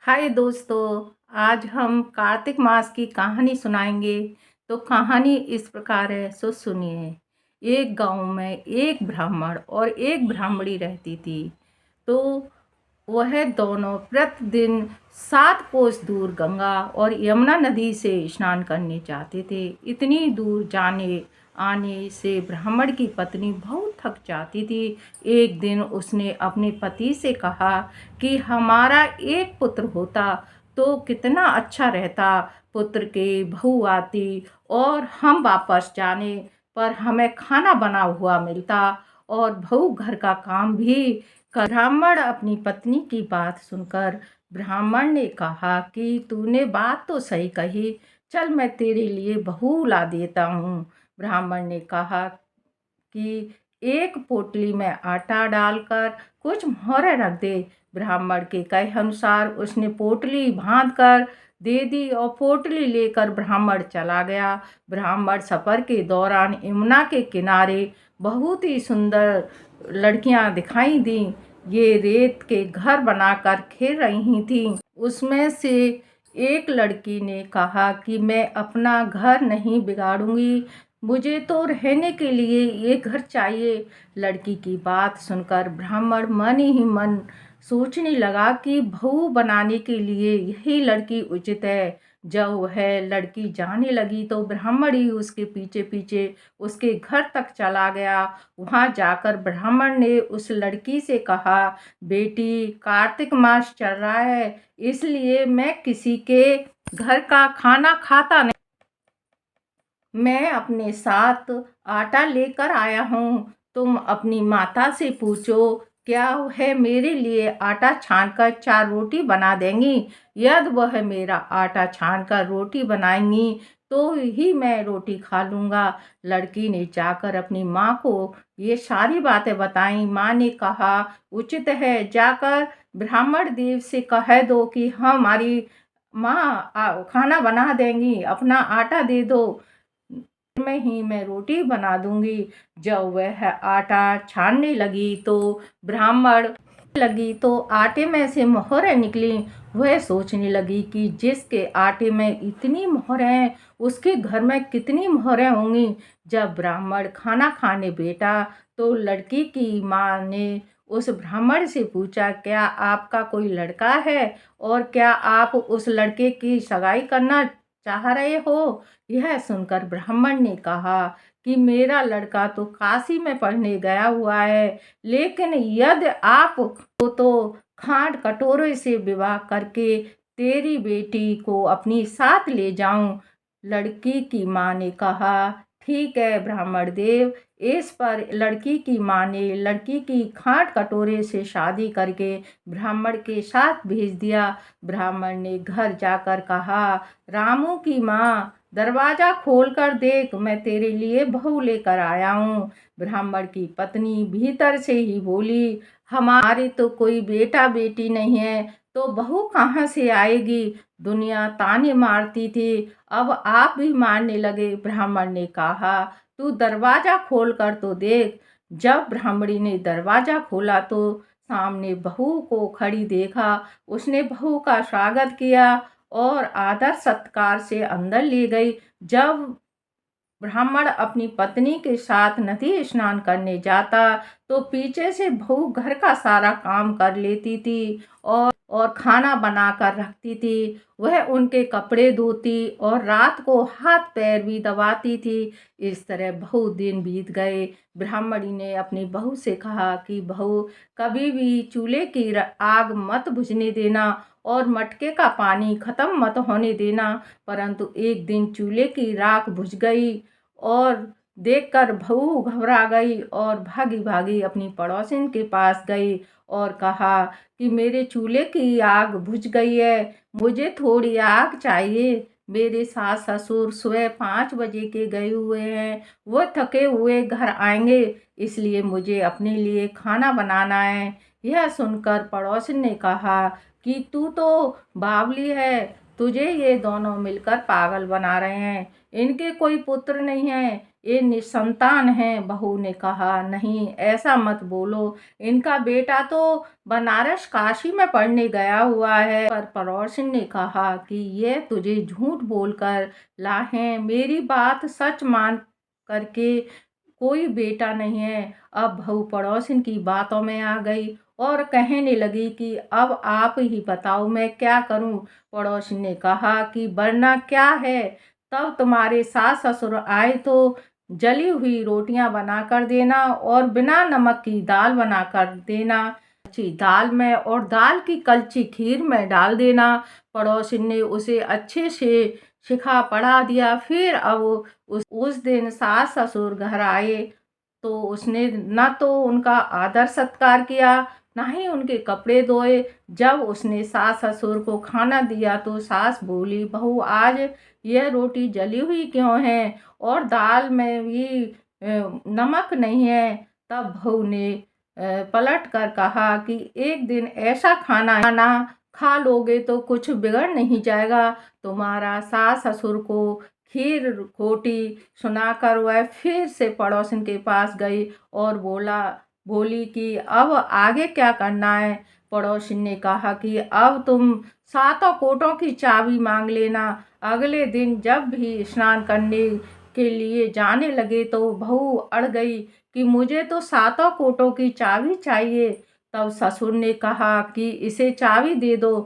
हाय दोस्तों। आज हम कार्तिक मास की कहानी सुनाएंगे। तो कहानी इस प्रकार है, सो सुनिए। एक गांव में एक ब्राह्मण और एक ब्राह्मणी रहती थी। तो वह दोनों प्रतिदिन 7 कोस दूर गंगा और यमुना नदी से स्नान करने जाते थे। इतनी दूर जाने आने से ब्राह्मण की पत्नी बहुत थक जाती थी। एक दिन उसने अपने पति से कहा कि हमारा एक पुत्र होता तो कितना अच्छा रहता। पुत्र के बहू आती और हम वापस जाने पर हमें खाना बना हुआ मिलता और बहू घर का काम भी ब्राह्मण अपनी पत्नी की बात सुनकर ब्राह्मण ने कहा कि तूने बात तो सही कही, चल मैं तेरे लिए बहू ला देता हूँ। ब्राह्मण ने कहा कि एक पोटली में आटा डालकर कुछ मोहरें रख दे। ब्राह्मण के कहे अनुसार उसने पोटली बांध कर दे दी और पोटली लेकर ब्राह्मण चला गया। ब्राह्मण सफर के दौरान यमुना के किनारे बहुत ही सुंदर लड़कियां दिखाई दी। ये रेत के घर बनाकर खेल रही थीं। उसमें से एक लड़की ने कहा कि मैं अपना घर नहीं बिगाड़ूंगी, मुझे तो रहने के लिए ये घर चाहिए। लड़की की बात सुनकर ब्राह्मण मन ही मन सोचने लगा कि बहू बनाने के लिए यही लड़की उचित है। जब वह लड़की जाने लगी तो ब्राह्मण ही उसके पीछे पीछे उसके घर तक चला गया। वहां जाकर ब्राह्मण ने उस लड़की से कहा, बेटी, कार्तिक मास चल रहा है, इसलिए मैं किसी के घर का खाना खाता नहीं। मैं अपने साथ आटा लेकर आया हूँ। तुम अपनी माता से पूछो, क्या वह मेरे लिए आटा छानकर 4 रोटी बना देंगी। यदि वह मेरा आटा छानकर रोटी बनाएंगी तो ही मैं रोटी खा लूँगा। लड़की ने जाकर अपनी माँ को ये सारी बातें बताई। माँ ने कहा, उचित है, जाकर ब्राह्मण देव से कह दो कि हमारी माँ खाना बना देंगी, अपना आटा दे दो, में ही मैं रोटी बना दूंगी। जब वह आटा छानने लगी तो आटे में से मोहरें निकली। वह सोचने लगी कि जिसके आटे में इतनी मोहरें हैं उसके घर में कितनी मोहरें होंगी। जब ब्राह्मण खाना खाने बैठा तो लड़की की माँ ने उस ब्राह्मण से पूछा, क्या आपका कोई लड़का है और क्या आप उस लड़के की सगाई करना चाह रहे हो। यह सुनकर ब्राह्मण ने कहा कि मेरा लड़का तो काशी में पढ़ने गया हुआ है, लेकिन यदि आप तो खांड कटोरे से विवाह करके तेरी बेटी को अपनी साथ ले जाऊं। लड़की की माँ ने कहा, ठीक है ब्राह्मण देव। इस पर लड़की की माँ ने लड़की की खांड कटोरे से शादी करके ब्राह्मण के साथ भेज दिया। ब्राह्मण ने घर जाकर कहा, रामू की माँ, दरवाजा खोलकर देख, मैं तेरे लिए बहू लेकर आया हूँ। ब्राह्मण की पत्नी भीतर से ही बोली, हमारे तो कोई बेटा बेटी नहीं है, तो बहू कहाँ से आएगी। दुनिया ताने मारती थी, अब आप भी मारने लगे। ब्राह्मण ने कहा, तू दरवाजा खोल कर तो देख। जब ब्राह्मणी ने दरवाजा खोला तो सामने बहू को खड़ी देखा। उसने बहू का स्वागत किया और आदर सत्कार से अंदर ले गई। जब ब्राह्मण अपनी पत्नी के साथ नदी स्नान करने जाता तो पीछे से बहू घर का सारा काम कर लेती थी और खाना बनाकर रखती थी। वह उनके कपड़े धोती और रात को हाथ पैर भी दबाती थी। इस तरह बहुत दिन बीत गए। ब्राह्मणी ने अपनी बहू से कहा कि बहू, कभी भी चूल्हे की आग मत बुझने देना और मटके का पानी खत्म मत होने देना। परंतु एक दिन चूल्हे की राख बुझ गई और देखकर बहू घबरा गई और भागी भागी अपनी पड़ोसिन के पास गई और कहा कि मेरे चूल्हे की आग बुझ गई है, मुझे थोड़ी आग चाहिए। मेरे सास ससुर सुबह 5 बजे के गए हुए हैं, वो थके हुए घर आएंगे, इसलिए मुझे अपने लिए खाना बनाना है। यह सुनकर पड़ोसिन ने कहा कि तू तो बावली है, तुझे ये दोनों मिलकर पागल बना रहे हैं, इनके कोई पुत्र नहीं है, ये निसंतान हैं। बहू ने कहा, नहीं ऐसा मत बोलो, इनका बेटा तो बनारस काशी में पढ़ने गया हुआ है। पर पड़ोसिन ने कहा कि ये तुझे झूठ बोलकर लाए, मेरी बात सच मान करके कोई बेटा नहीं है। अब बहू पड़ोसिन की बातों में आ गई और कहने लगी कि अब आप ही बताओ मैं क्या करूं। पड़ोसिन ने कहा कि वरना क्या है, तब तुम्हारे सास ससुर आए तो जली हुई रोटियां बना कर देना और बिना नमक की दाल बना कर देना, कच्ची दाल में, और दाल की कच्ची खीर में डाल देना। पड़ोसिन ने उसे अच्छे से सिखा पढ़ा दिया। फिर अब उस दिन सास ससुर घर आए तो उसने ना तो उनका आदर सत्कार किया, ना ही उनके कपड़े धोए। जब उसने सास ससुर को खाना दिया तो सास बोली, बहू आज यह रोटी जली हुई क्यों है और दाल में भी नमक नहीं है। तब बहू ने पलट कर कहा कि एक दिन ऐसा खाना खाना खा लोगे तो कुछ बिगड़ नहीं जाएगा। तुम्हारा सास ससुर को खीर खोटी सुनाकर वह फिर से पड़ोसन के पास गई और बोली कि अब आगे क्या करना है। पड़ोसिन ने कहा कि अब तुम सातों कोटों की चाबी मांग लेना। अगले दिन जब भी स्नान करने के लिए जाने लगे तो बहू अड़ गई कि मुझे तो सातों कोटों की चाबी चाहिए। तब ससुर ने कहा कि इसे चाबी दे दो।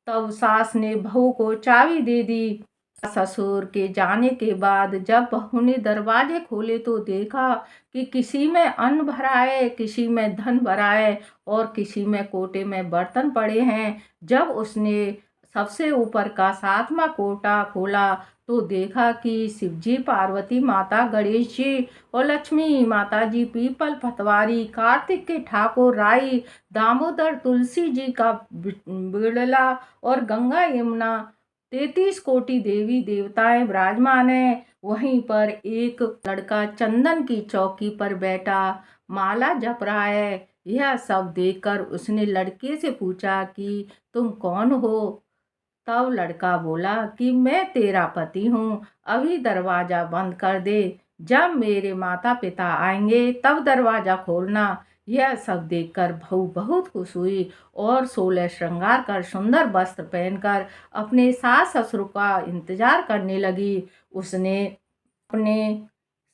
तब सास ने बहू को चाबी दे दी। ससुर के जाने के बाद जब बहू ने दरवाजे खोले तो देखा कि किसी में अन्न भरा है, किसी में धन भरा है और किसी में कोटे में बर्तन पड़े हैं। जब उसने सबसे ऊपर का सातवां कोटा खोला तो देखा कि शिवजी, पार्वती माता, गणेश जी और लक्ष्मी माता जी, पीपल पतवारी, कार्तिक के ठाकुर, राई, दामोदर, तुलसी जी का बिड़ला और गंगा यमुना 33 कोटि देवी देवताएं विराजमान है। वहीं पर एक लड़का चंदन की चौकी पर बैठा माला जप रहा है। यह सब देखकर उसने लड़के से पूछा कि तुम कौन हो। तब लड़का बोला कि मैं तेरा पति हूँ, अभी दरवाजा बंद कर दे, जब मेरे माता पिता आएंगे तब दरवाजा खोलना। यह सब देखकर बहू बहुत खुश हुई और 16 श्रृंगार कर सुंदर वस्त्र पहनकर अपने सास ससुर का इंतजार करने लगी। उसने अपने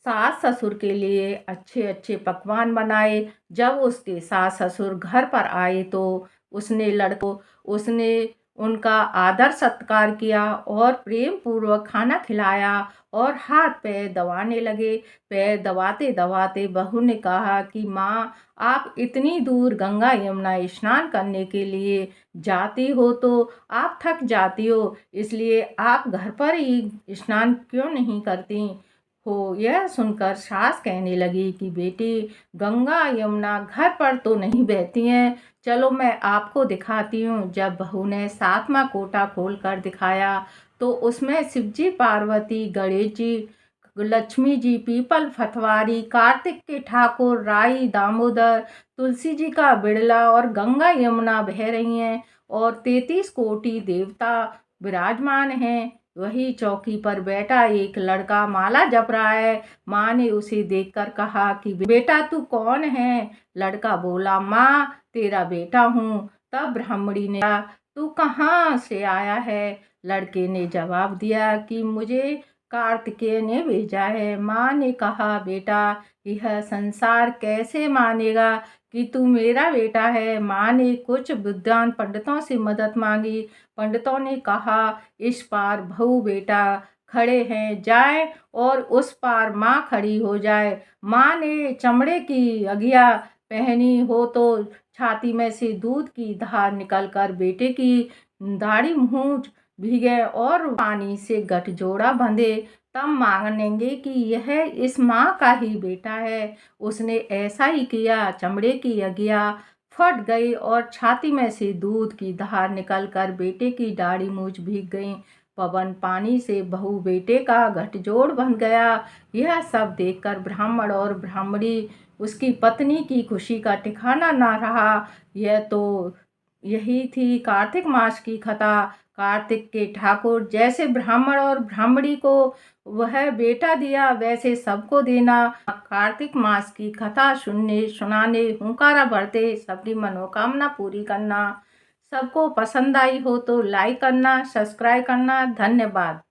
सास ससुर के लिए अच्छे अच्छे पकवान बनाए। जब उसके सास ससुर घर पर आए तो उसने उनका आदर सत्कार किया और प्रेम पूर्वक खाना खिलाया और हाथ पैर दबाने लगे। पैर दबाते दबाते बहू ने कहा कि माँ, आप इतनी दूर गंगा यमुना स्नान करने के लिए जाती हो तो आप थक जाती हो, इसलिए आप घर पर ही स्नान क्यों नहीं करती हो। यह सुनकर सास कहने लगी कि बेटी, गंगा यमुना घर पर तो नहीं बहती हैं, चलो मैं आपको दिखाती हूँ। जब बहू ने सातवां कोटा खोल कर दिखाया तो उसमें शिवजी, पार्वती, गणेश जी, लक्ष्मी जी, पीपल फतवारी, कार्तिक के ठाकुर, राई, दामोदर, तुलसी जी का बिड़ला और गंगा यमुना बह रही हैं और 33 कोटि देवता विराजमान हैं। वही चौकी पर बैठा एक लड़का माला जप रहा है। माँ ने उसे देखकर कहा कि बेटा तू कौन है। लड़का बोला, माँ तेरा बेटा हूँ। तब ब्राह्मणी ने कहा, तू कहाँ से आया है। लड़के ने जवाब दिया कि मुझे कार्तिकेय ने भेजा है। माँ ने कहा, बेटा यह संसार कैसे मानेगा कि तू मेरा बेटा है। माँ ने कुछ विद्वान पंडितों से मदद मांगी। पंडितों ने कहा, इस पार बहू बेटा खड़े हैं, जाए और उस पार माँ खड़ी हो जाए। माँ ने चमड़े की अगिया पहनी हो तो छाती में से दूध की धार निकलकर बेटे की दाढ़ी मूंछ भीगे और पानी से गठजोड़ा बंधे, तब मांगेंगे कि यह इस माँ का ही बेटा है। उसने ऐसा ही किया। चमड़े की अगिया फट गई और छाती में से दूध की धार निकलकर बेटे की दाढ़ी मूंछ भीग गई। पवन पानी से बहू बेटे का गठजोड़ बन गया। यह सब देखकर ब्राह्मण और ब्राह्मणी, उसकी पत्नी की खुशी का ठिकाना ना रहा। यह तो यही थी कार्तिक मास की कथा। कार्तिक के ठाकुर जैसे ब्राह्मण और ब्राह्मणी को वह बेटा दिया, वैसे सबको देना। कार्तिक मास की कथा सुनने सुनाने हुंकारा भरते सबकी मनोकामना पूरी करना। सबको पसंद आई हो तो लाइक करना, सब्सक्राइब करना। धन्यवाद।